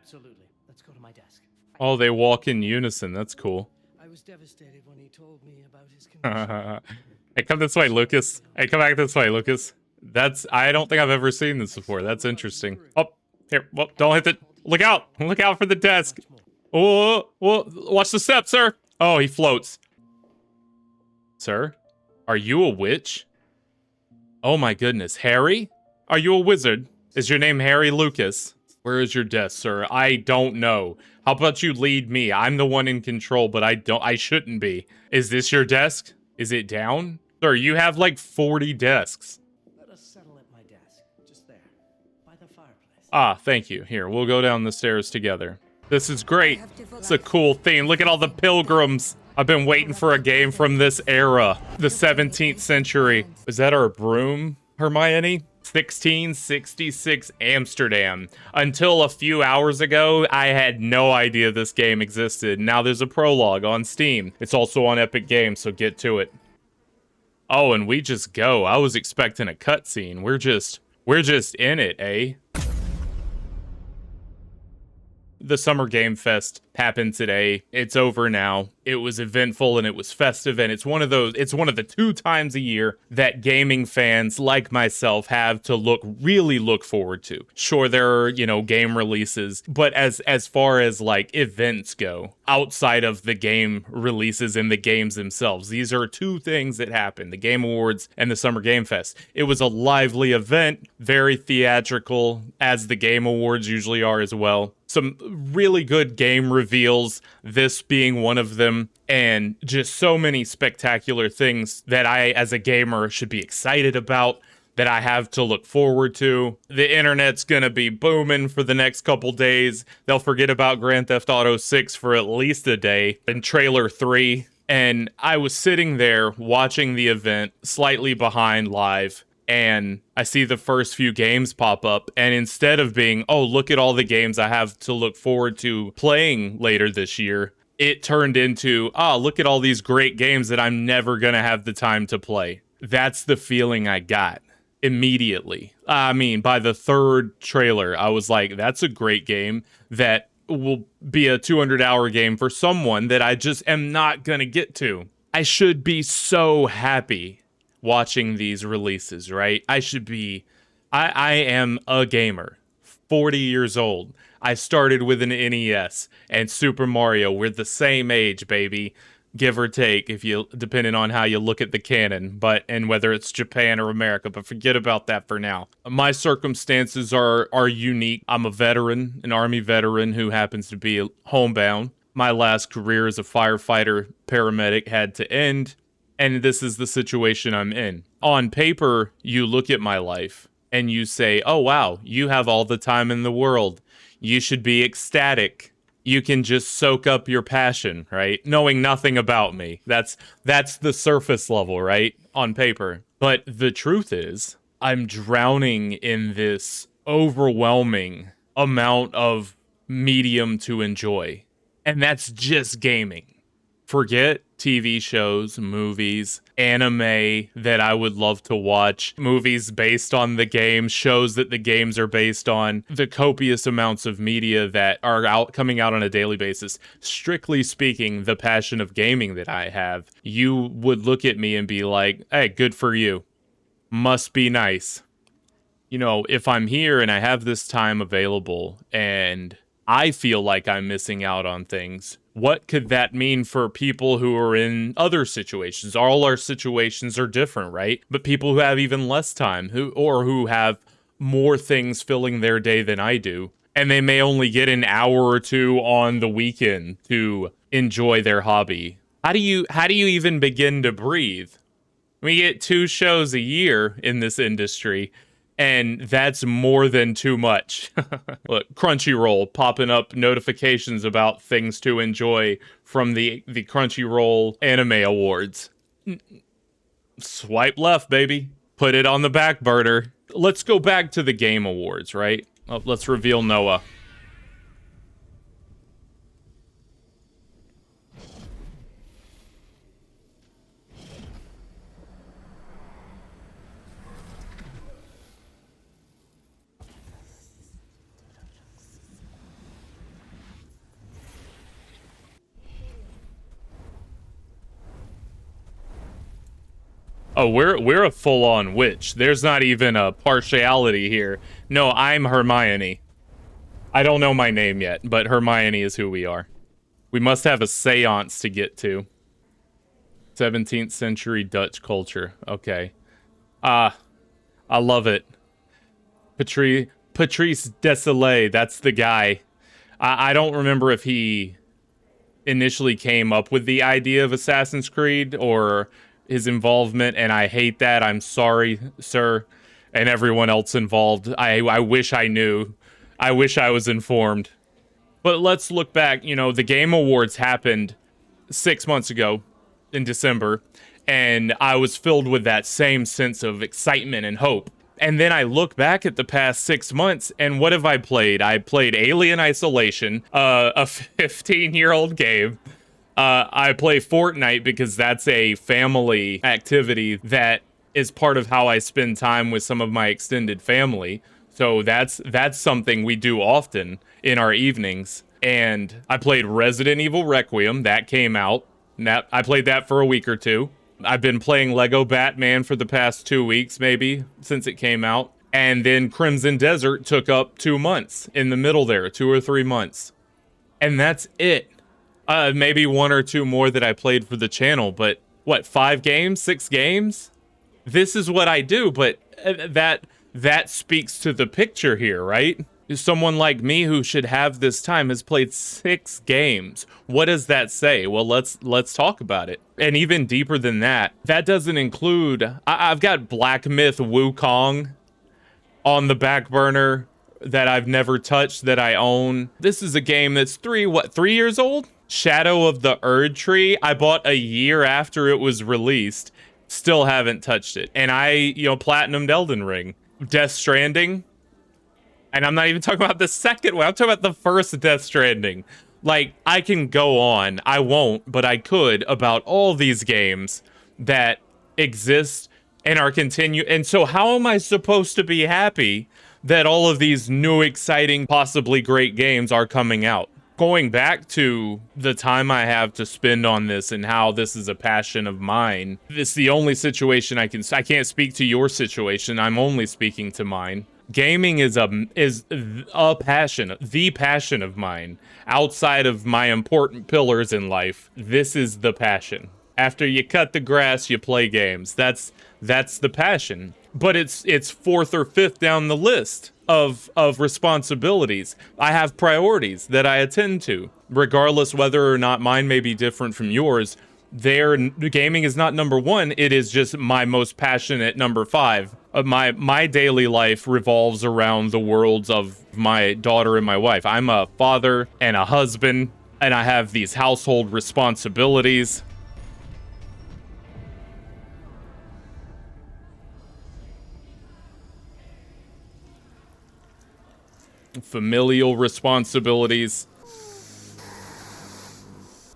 Absolutely. Let's go to my desk. Oh, they walk in unison. That's cool. I was devastated when he told me about his condition. Hey, come this way, Lucas. Hey, come back this way, Lucas. I don't think I've ever seen this before. That's interesting. Oh, here. Well, don't hit the... Look out! Look out for the desk. Oh, watch the step, sir. Oh, he floats. Sir? Are you a witch? Oh my goodness. Harry? Are you a wizard? Is your name Harry Lucas? Where is your desk, sir? I don't know. How about you lead me? I'm the one in control, but I shouldn't be. Is this your desk? Is it down? Sir, you have like 40 desks. Let us settle at my desk. Just there. By the fireplace. Ah, thank you. Here, we'll go down the stairs together. This is great. It's a cool theme. Look at all the pilgrims. I've been waiting for a game from this era. The 17th century. Is that our broom, Hermione? 1666 Amsterdam. Until a few hours ago, I had no idea this game existed. Now there's a prologue on Steam. It's also on Epic Games, so get to it. Oh, and we just go. I was expecting a cutscene. We're just in it, eh? The Summer Game Fest happened today. It's over now. It was eventful and it was festive, and it's one of the 2 times a year that gaming fans like myself have to really look forward to. Sure, there are, game releases, but as far as like events go, outside of the game releases and the games themselves, these are 2 things that happen: the Game Awards and the Summer Game Fest. It was a lively event, very theatrical, as the Game Awards usually are as well. Some really good game reveals, this being one of them, and just so many spectacular things that I, as a gamer, should be excited about, that I have to look forward to. The internet's gonna be booming for the next couple days. They'll forget about Grand Theft Auto 6 for at least a day, and Trailer 3. And I was sitting there watching the event, slightly behind live, and I see the first few games pop up, and instead of being, oh, look at all the games I have to look forward to playing later this year, it turned into, oh, look at all these great games that I'm never gonna have the time to play. That's the feeling I got immediately. I mean, by the 3rd trailer, I was like, that's a great game that will be a 200-hour game for someone that I just am not gonna get to. I should be so happy watching these releases, right? I am a gamer, 40 years old. I started with an NES and Super Mario. We're the same age, baby, give or take, depending on how you look at the canon, and whether it's Japan or America, but forget about that for now. My circumstances are unique. I'm a veteran, an Army veteran who happens to be homebound. My last career as a firefighter paramedic had to end, and this is the situation I'm in. On paper, you look at my life and you say, oh wow, you have all the time in the world. You should be ecstatic. You can just soak up your passion, right? Knowing nothing about me. That's the surface level, right? On paper. But the truth is, I'm drowning in this overwhelming amount of medium to enjoy. And that's just gaming. Forget TV shows, movies, anime that I would love to watch, movies based on the game, shows that the games are based on, the copious amounts of media that are coming out on a daily basis. Strictly speaking, the passion of gaming that I have, you would look at me and be like, hey, good for you. Must be nice. If I'm here and I have this time available and I feel like I'm missing out on things, what could that mean for people who are in other situations? All our situations are different, right? But people who have even less time, who have more things filling their day than I do, and they may only get an hour or 2 on the weekend to enjoy their hobby. How do you even begin to breathe? We get 2 shows a year in this industry, and that's more than too much. Look, Crunchyroll popping up notifications about things to enjoy from the Crunchyroll Anime Awards. Swipe left, baby. Put it on the back burner. Let's go back to the Game Awards, right? Let's reveal Noah. Oh, we're a full-on witch. There's not even a partiality here. No, I'm Hermione. I don't know my name yet, but Hermione is who we are. We must have a seance to get to. 17th century Dutch culture. Okay. I love it. Patrice Desilets, that's the guy. I don't remember if he initially came up with the idea of Assassin's Creed or his involvement, and I hate that. I'm sorry, sir, and everyone else involved. I wish I knew. I wish I was informed. But let's look back. You know, the Game Awards happened 6 months ago in December, and I was filled with that same sense of excitement and hope. And then I look back at the past 6 months, and what have I played? I played Alien Isolation, a 15-year-old game. I play Fortnite because that's a family activity that is part of how I spend time with some of my extended family. So that's something we do often in our evenings. And I played Resident Evil Requiem. That came out. I played that for a week or two. I've been playing Lego Batman for the past 2 weeks, maybe, since it came out. And then Crimson Desert took up 2 months in the middle there, 2 or 3 months. And that's it. Maybe 1 or 2 more that I played for the channel, but what, 5 games, 6 games? This is what I do, but that speaks to the picture here, right? Someone like me who should have this time has played 6 games. What does that say? Well, let's talk about it. And even deeper than that, that doesn't include... I've got Black Myth Wukong on the back burner that I've never touched, that I own. This is a game that's 3 years old? Shadow of the Erdtree, I bought a year after it was released. Still haven't touched it. And I, platinumed Elden Ring. Death Stranding. And I'm not even talking about the second one. I'm talking about the first Death Stranding. Like, I can go on. I won't, but I could, about all these games that exist and are continued. And so how am I supposed to be happy that all of these new, exciting, possibly great games are coming out? Going back to the time I have to spend on this and how this is a passion of mine, this is the only situation I can't speak to your situation. I'm only speaking to mine. Gaming is a passion, the passion of mine. Outside of my important pillars in life, this is the passion. After you cut the grass, you play games. That's the passion. But it's 4th or 5th down the list of responsibilities. I have priorities that I attend to, regardless whether or not mine may be different from yours. Gaming is not number 1. It is just my most passionate number 5. My daily life revolves around the worlds of my daughter and my wife. I'm a father and a husband, and I have these household responsibilities. Familial responsibilities.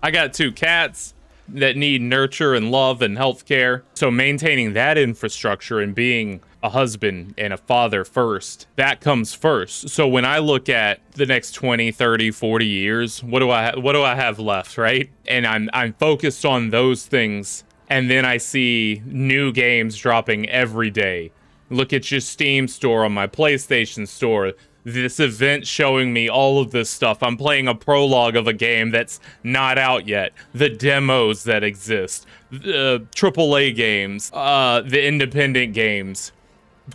I got 2 cats that need nurture and love and healthcare. So maintaining that infrastructure and being a husband and a father first, that comes first. So when I look at the next 20, 30, 40 years, what do I have left, right? And I'm focused on those things, and then I see new games dropping every day. Look at your Steam store, on my PlayStation store. This event showing me all of this stuff. I'm playing a prologue of a game that's not out yet. The demos that exist. The AAA games. The independent games.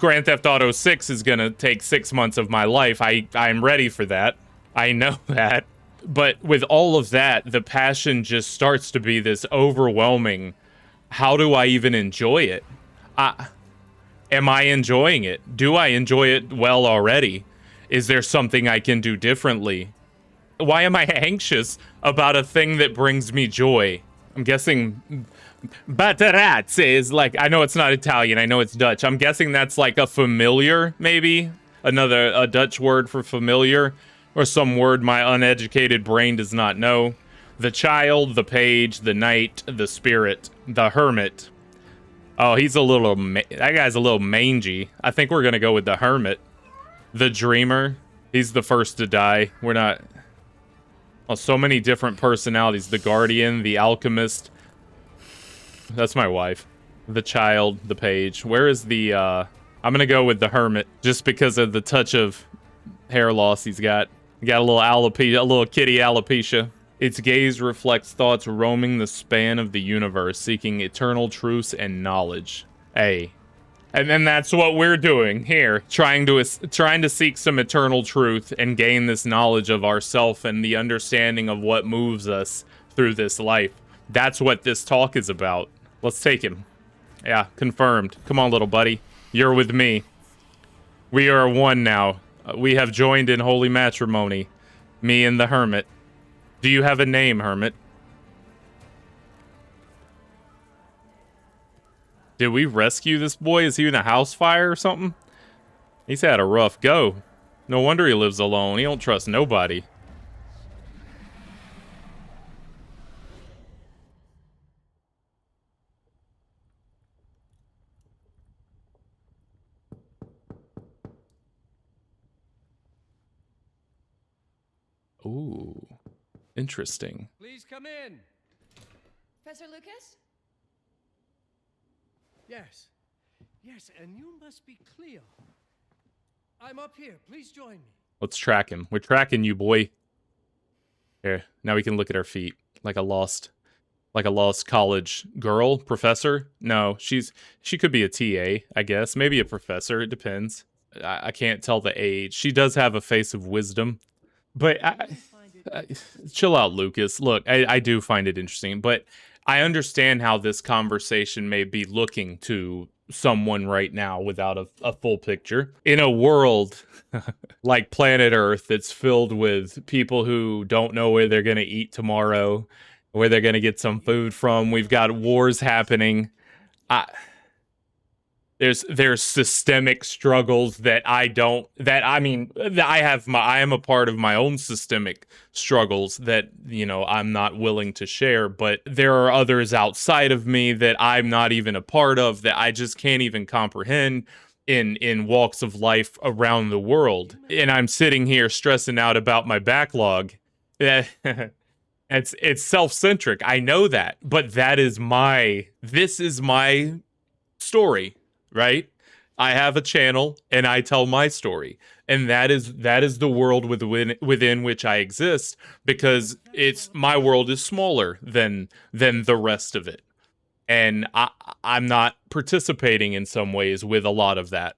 Grand Theft Auto 6 is gonna take 6 months of my life. I'm ready for that. I know that. But with all of that, the passion just starts to be this overwhelming. How do I even enjoy it? Am I enjoying it? Do I enjoy it well already? Is there something I can do differently? Why am I anxious about a thing that brings me joy? I'm guessing Batterazze is like, I know it's not Italian, I know it's Dutch. I'm guessing that's like a familiar, maybe? A Dutch word for familiar, or some word my uneducated brain does not know. The child, the page, the knight, the spirit, the hermit. Oh, that guy's a little mangy. I think we're gonna go with the hermit. The dreamer, he's the first to die. We're not... Oh, so many different personalities. The guardian, the alchemist. That's my wife. the child, the page. Where is the, I'm gonna go with the hermit, just because of the touch of hair loss he's got. He got a little alopecia, a little kitty alopecia. Its gaze reflects thoughts roaming the span of the universe, seeking eternal truths and knowledge. Hey. And then that's what we're doing here, trying to seek some eternal truth and gain this knowledge of ourself and the understanding of what moves us through this life. That's what this talk is about. Let's take him. Yeah, confirmed. Come on, little buddy. You're with me. We are one now. We have joined in holy matrimony. Me and the hermit. Do you have a name, hermit? Did we rescue this boy? Is he in a house fire or something? He's had a rough go. No wonder he lives alone. He don't trust nobody. Ooh, interesting. Please come in. Professor Lucas? Yes. Yes, and you must be Cleo. I'm up here. Please join me. Let's track him. We're tracking you, boy. Here, now we can look at our feet like a lost college girl, professor. No, she could be a TA, I guess. Maybe a professor. It depends. I can't tell the age. She does have a face of wisdom. But chill out, Lucas. Look, I do find it interesting, but I understand how this conversation may be looking to someone right now without a full picture. In a world like planet Earth that's filled with people who don't know where they're going to eat tomorrow, where they're going to get some food from, we've got wars happening. There's systemic struggles that I am a part of my own systemic struggles that, you know, I'm not willing to share, but there are others outside of me that I'm not even a part of that I just can't even comprehend in walks of life around the world. And I'm sitting here stressing out about my backlog. It's self-centric. I know that, but this is my story. Right? I have a channel and I tell my story. And that is the world within which I exist, because my world is smaller than the rest of it. And I'm not participating in some ways with a lot of that.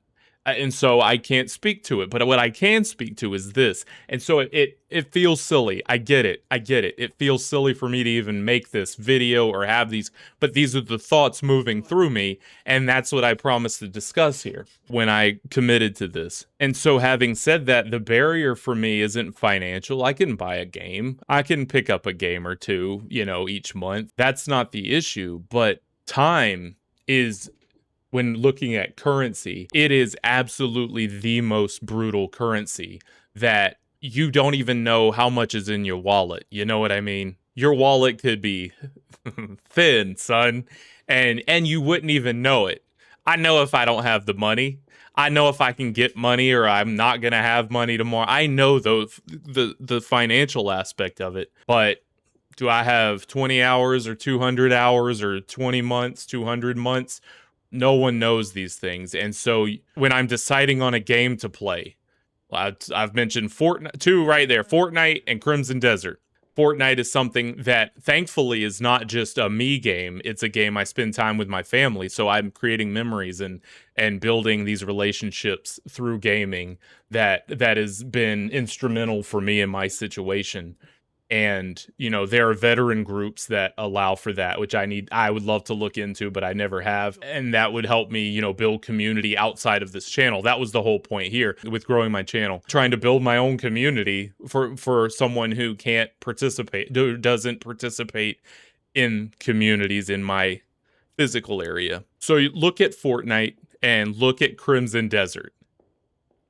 And so I can't speak to it. But what I can speak to is this. And so it feels silly. I get it. It feels silly for me to even make this video or have these. But these are the thoughts moving through me. And that's what I promised to discuss here when I committed to this. And so having said that, the barrier for me isn't financial. I can buy a game. I can pick up a game or two, you know, each month. That's not the issue. But time is... When looking at currency, it is absolutely the most brutal currency that you don't even know how much is in your wallet. You know what I mean? Your wallet could be thin, son, and you wouldn't even know it. I know if I don't have the money. I know if I can get money or I'm not going to have money tomorrow. I know the financial aspect of it, but do I have 20 hours or 200 hours or 20 months, 200 months? No one knows these things. And so when I'm deciding on a game to play, I've mentioned Fortnite, two right there, Fortnite and Crimson Desert. Fortnite is something that thankfully is not just a me game. It's a game I spend time with my family. So I'm creating memories and building these relationships through gaming that has been instrumental for me in my situation. And, you know, there are veteran groups that allow for that, which I would love to look into, but I never have. And that would help me, you know, build community outside of this channel. That was the whole point here with growing my channel, trying to build my own community for someone who can't participate, who doesn't participate in communities in my physical area. So you look at Fortnite and look at Crimson Desert.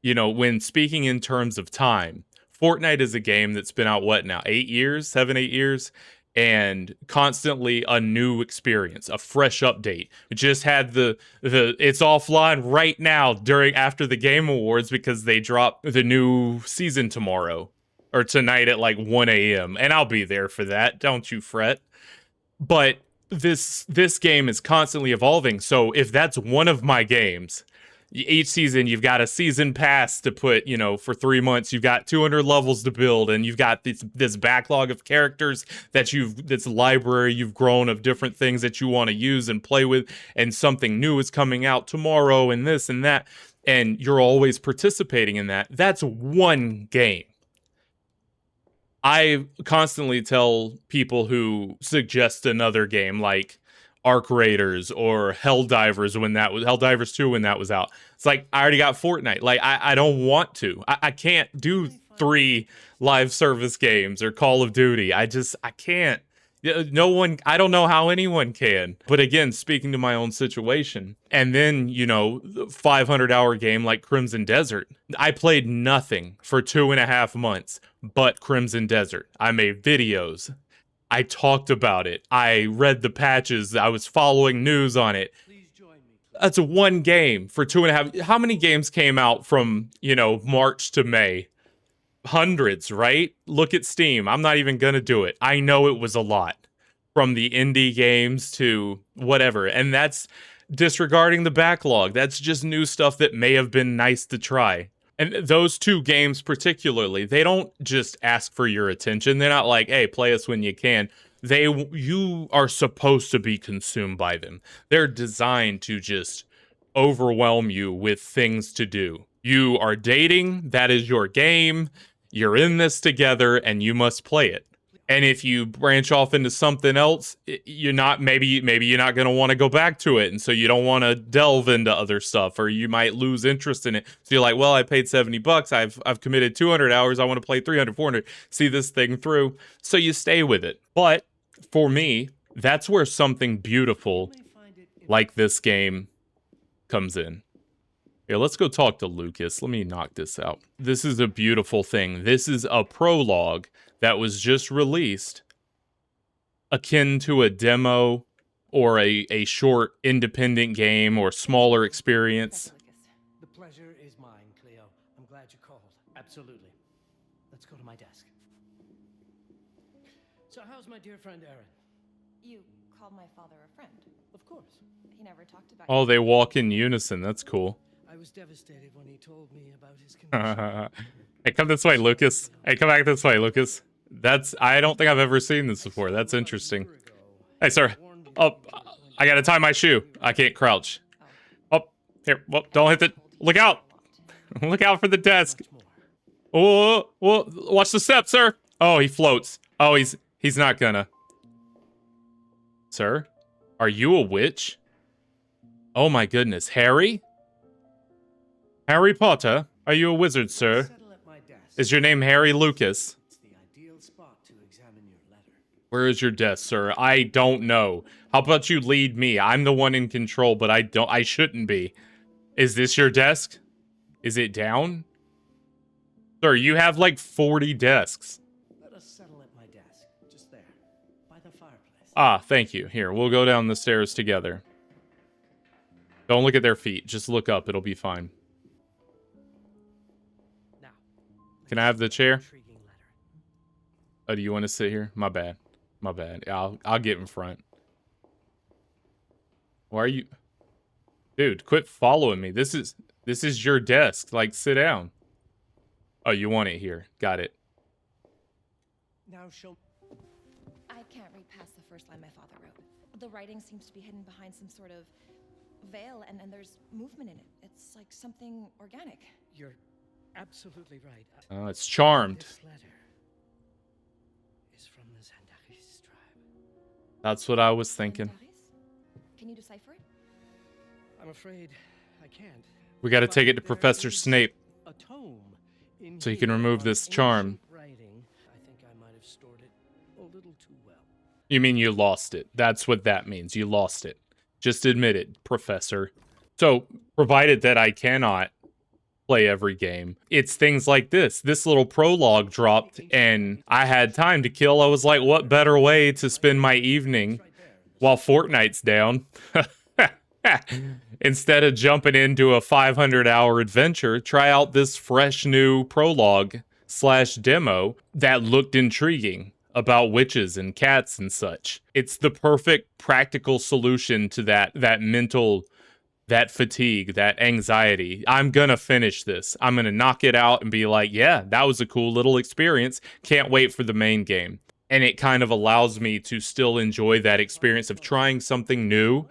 You know, when speaking in terms of time, Fortnite is a game that's been out, what now, 8 years, 7, 8 years, and constantly a new experience, a fresh update. It just had it's offline right now after the Game Awards because they drop the new season tomorrow or tonight at like 1 a.m. And I'll be there for that. Don't you fret. But this game is constantly evolving. So if that's one of my games, each season you've got a season pass to put, for 3 months, you've got 200 levels to build, and you've got this backlog of characters this library you've grown of different things that you want to use and play with, and something new is coming out tomorrow, and this and that, and you're always participating in that. That's one game. I constantly tell people who suggest another game like Arc Raiders or Helldivers Helldivers 2 when that was out. It's like, I already got Fortnite. Like, I don't want to. I can't do 3 live service games or Call of Duty. I can't. No one, I don't know how anyone can. But again, speaking to my own situation. And then, 500-hour game like Crimson Desert. I played nothing for 2.5 months but Crimson Desert. I made videos. I talked about it. I read the patches. I was following news on it. That's one game for 2.5. How many games came out from, March to May? Hundreds, right? Look at Steam. I'm not even gonna do it. I know it was a lot. From the indie games to whatever. And that's disregarding the backlog. That's just new stuff that may have been nice to try. And those 2 games particularly, they don't just ask for your attention. They're not like, hey, play us when you can. You are supposed to be consumed by them. They're designed to just overwhelm you with things to do. You are dating, that is your game. You're in this together, and you must play it. And if you branch off into something else, you're not, maybe you're not going to want to go back to it. And so you don't want to delve into other stuff, or you might lose interest in it. So you're like, well, I paid $70. I've committed 200 hours. I want to play 300, 400, see this thing through. So you stay with it. But for me, that's where something beautiful like this game comes in. Here, let's go talk to Lucas. Let me knock this out. This is a beautiful thing. This is a prologue that was just released, akin to a demo or a short independent game or smaller experience. The pleasure is mine, Cleo. I'm glad you called. Absolutely. Let's go to my desk. So how's my dear friend Aaron? You called my father a friend. Of course. He never talked about Oh, they walk in unison. That's cool. I was devastated when he told me about his condition. Hey, come this way, Lucas. Hey, come back this way, Lucas. I don't think I've ever seen this before. That's interesting. Hey, sir. Oh, I gotta tie my shoe. I can't crouch. Oh, here. Well, don't hit the... Look out! Look out for the desk. Oh, watch the step, sir. Oh, he floats. Oh, he's not gonna. Sir? Are you a witch? Oh my goodness. Harry? Harry Potter? Are you a wizard, sir? Settle at my desk. Is your name Harry Lucas? It's the ideal spot to examine your letter. Where is your desk, sir? I don't know. How about you lead me? I'm the one in control, but I shouldn't be. Is this your desk? Is it down? Sir, you have like 40 desks. Let us settle at my desk. Just there. By the fireplace. Ah, thank you. Here, we'll go down the stairs together. Don't look at their feet. Just look up. It'll be fine. Now, Can I have the chair? intriguing letter. Oh, do you want to sit here? My bad. My bad. Yeah, I'll get in front. Why are you... Dude, quit following me. This is your desk. Like, sit down. Oh, you want it here. Got it. Now show. I can't read past the first line my father wrote. The writing seems to be hidden behind some sort of veil, and there's movement in it. It's like something organic. You're absolutely right. Oh, it's charmed. This letter is from the Zandaris tribe. That's what I was thinking. Zandaris? Can you decipher it? I'm afraid I can't. We got to But take it to there Professor is Snape a tome in so he can here remove on this ancient charm. Writing. I think I might have stored it a little too well. You mean you lost it. That's what that means. You lost it. Just admit it, Professor. So, provided that I cannot play every game, it's things like this. This little prologue dropped, and I had time to kill. I was like, what better way to spend my evening while Fortnite's down? Instead of jumping into a 500-hour adventure, try out this fresh new prologue / demo that looked intriguing. about witches and cats and such. It's the perfect practical solution to that mental, that fatigue, that anxiety. I'm gonna finish this. I'm gonna knock it out and be like, yeah, that was a cool little experience. Can't wait for the main game. And it kind of allows me to still enjoy that experience of trying something new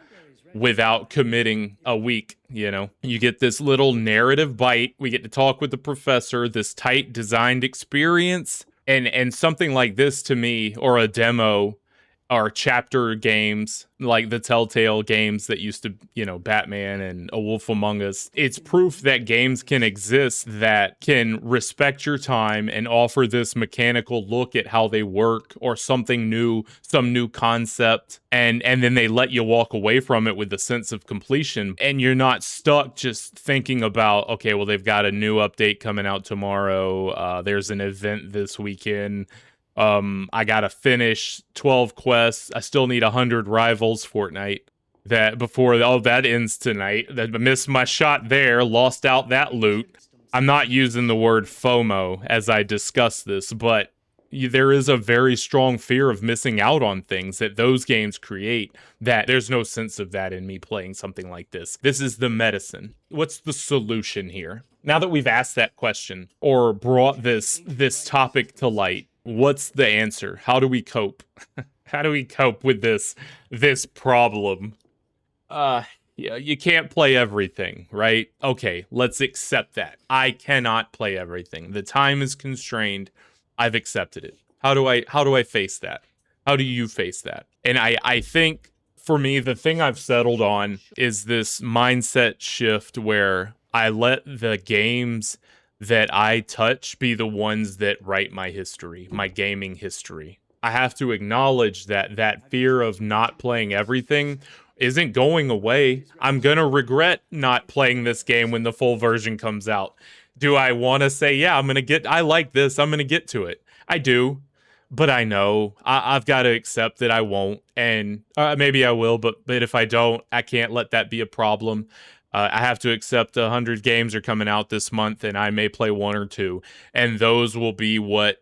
without committing a week, you know? You get this little narrative bite. We get to talk with the professor, this tight designed experience. And something like this to me, or a demo, or chapter games, like the Telltale games that used to, you know, Batman and A Wolf Among Us. It's proof that games can exist that can respect your time and offer this mechanical look at how they work, or something new, some new concept, and then they let you walk away from it with a sense of completion, and you're not stuck just thinking about, okay, well, they've got a new update coming out tomorrow, there's an event this weekend, I gotta finish 12 quests. I still need 100 rivals, Fortnite. That before that ends tonight. That missed my shot there, lost out that loot. I'm not using the word FOMO as I discuss this, but there is a very strong fear of missing out on things that those games create, that there's no sense of that in me playing something like this. This is the medicine. What's the solution here? Now that we've asked that question, or brought this topic to light, what's the answer? How do we cope? How do we cope with this problem? Yeah, you can't play everything, right? Okay, let's accept that. I cannot play everything. The time is constrained. I've accepted it. How do I face that? How do you face that? And I think for me, the thing I've settled on is this mindset shift where I let the games that I touch be the ones that write my history, my gaming history. I have to acknowledge that fear of not playing everything isn't going away. I'm going to regret not playing this game when the full version comes out. Do I want to say, yeah, I like this, I'm going to get to it? I do, but I know I've got to accept that I won't, and maybe I will, but if I don't, I can't let that be a problem. I have to accept 100 games are coming out this month, and I may play one or two, and those will be what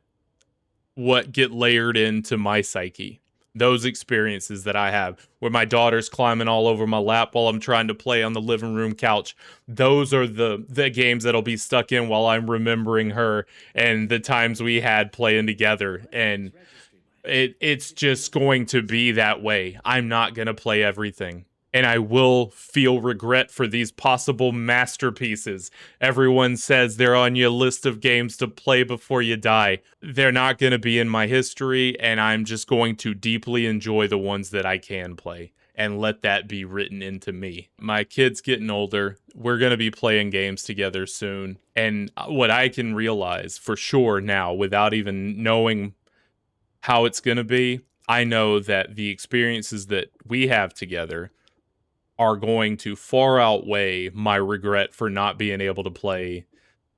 get layered into my psyche. Those experiences that I have, where my daughter's climbing all over my lap while I'm trying to play on the living room couch, those are the games that'll be stuck in while I'm remembering her and the times we had playing together. And it's just going to be that way. I'm not going to play everything. And I will feel regret for these possible masterpieces. Everyone says they're on your list of games to play before you die. They're not going to be in my history, and I'm just going to deeply enjoy the ones that I can play and let that be written into me. My kid's getting older. We're going to be playing games together soon. And what I can realize for sure now, without even knowing how it's going to be, I know that the experiences that we have together are going to far outweigh my regret for not being able to play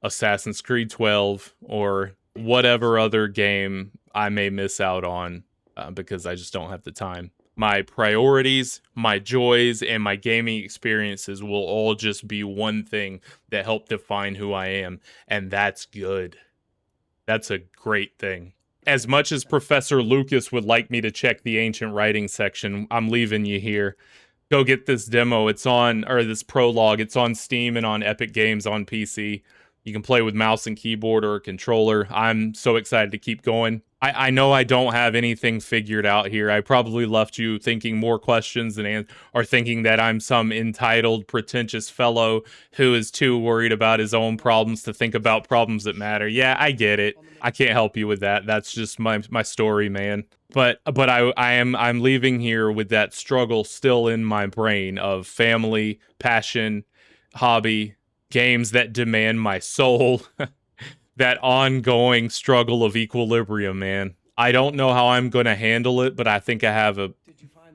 Assassin's Creed 12 or whatever other game I may miss out on because I just don't have the time. My priorities, my joys, and my gaming experiences will all just be one thing that help define who I am, and that's good. That's a great thing. As much as Professor Lucas would like me to check the ancient writing section, I'm leaving you here. Go get this demo. It's on, or this prologue. It's on Steam and on Epic Games on PC. You can play with mouse and keyboard or a controller. I'm so excited to keep going. I know I don't have anything figured out here. I probably left you thinking more questions or thinking that I'm some entitled, pretentious fellow who is too worried about his own problems to think about problems that matter. Yeah, I get it. I can't help you with that. That's just my story, man. But I'm leaving here with that struggle still in my brain of family, passion, hobby, games that demand my soul. That ongoing struggle of equilibrium, man. I don't know how I'm going to handle it, but I think I have a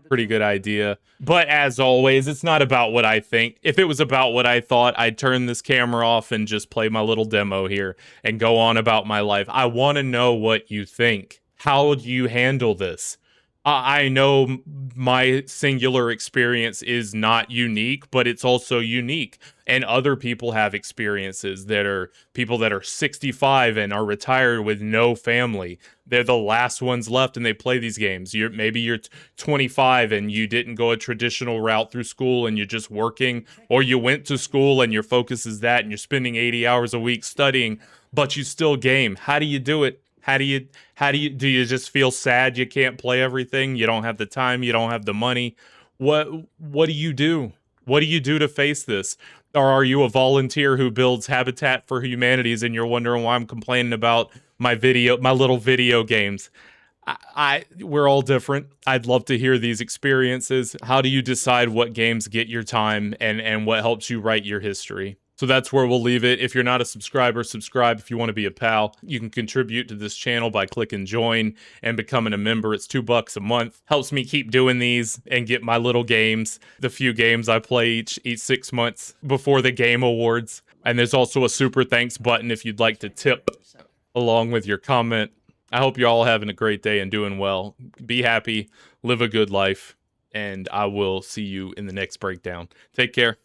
pretty good idea. But as always, it's not about what I think. If it was about what I thought, I'd turn this camera off and just play my little demo here and go on about my life. I want to know what you think. How do you handle this? I know my singular experience is not unique, but it's also unique. And other people have experiences that are people that are 65 and are retired with no family. They're the last ones left and they play these games. Maybe you're 25 and you didn't go a traditional route through school and you're just working, or you went to school and your focus is that and you're spending 80 hours a week studying, but you still game. How do you do it? Do you just feel sad you can't play everything? You don't have the time, you don't have the money. What do you do? What do you do to face this? Or are you a volunteer who builds Habitat for Humanities and you're wondering why I'm complaining about my little video games? We're all different. I'd love to hear these experiences. How do you decide what games get your time and what helps you write your history? So that's where we'll leave it. If you're not a subscriber, subscribe. If you want to be a pal, you can contribute to this channel by clicking join and becoming a member. It's $2 a month. Helps me keep doing these and get my little games, the few games I play each 6 months before the Game Awards. And there's also a super thanks button if you'd like to tip along with your comment. I hope you're all having a great day and doing well. Be happy, live a good life, and I will see you in the next breakdown. Take care.